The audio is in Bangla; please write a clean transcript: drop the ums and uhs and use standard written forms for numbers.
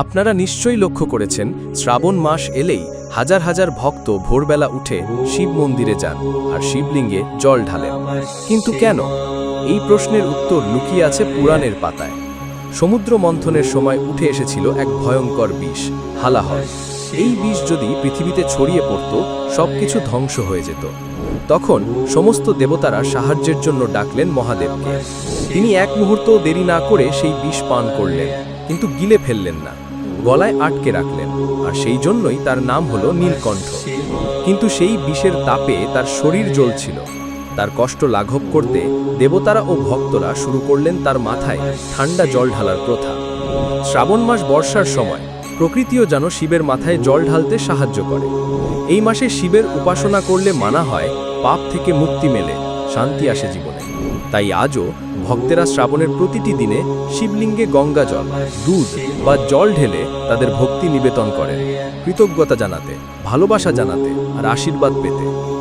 আপনারা নিশ্চয়ই লক্ষ্য করেছেন, শ্রাবণ মাস এলেই হাজার হাজার ভক্ত ভোরবেলা উঠে শিব মন্দিরে যান আর শিবলিঙ্গে জল ঢালেন। কিন্তু কেন? এই প্রশ্নের উত্তর লুকিয়ে আছে পুরাণের পাতায়। সমুদ্র মন্থনের সময় উঠে এসেছিল এক ভয়ঙ্কর বিষ, হালাহল। এই বিষ যদি পৃথিবীতে ছড়িয়ে পড়ত, সবকিছু ধ্বংস হয়ে যেত। তখন সমস্ত দেবতারা সাহায্যের জন্য ডাকলেন মহাদেবকে। তিনি এক মুহূর্তও দেরি না করে সেই বিষ পান করলেন, কিন্তু গিলে ফেললেন না, গলায় আটকে রাখলেন। আর সেই জন্যই তার নাম হলো নীলকণ্ঠ। কিন্তু সেই বিষের তাপে তার শরীর জ্বলছিল। তার কষ্ট লাঘব করতে দেবতারা ও ভক্তরা শুরু করলেন তার মাথায় ঠান্ডা জল ঢালার প্রথা। শ্রাবণ মাস বর্ষার সময় প্রকৃতিও যেন শিবের মাথায় জল ঢালতে সাহায্য করে। এই মাসে শিবের উপাসনা করলে মানা হয় পাপ থেকে মুক্তি মেলে, শান্তি আসে জীবনে। তাই আজও ভক্তেরা শ্রাবণের প্রতিটি দিনে শিবলিঙ্গে গঙ্গা জল, দুধ বা জল ঢেলে তাদের ভক্তি নিবেদন করেন, কৃতজ্ঞতা জানাতে, ভালোবাসা জানাতে আর আশীর্বাদ পেতে।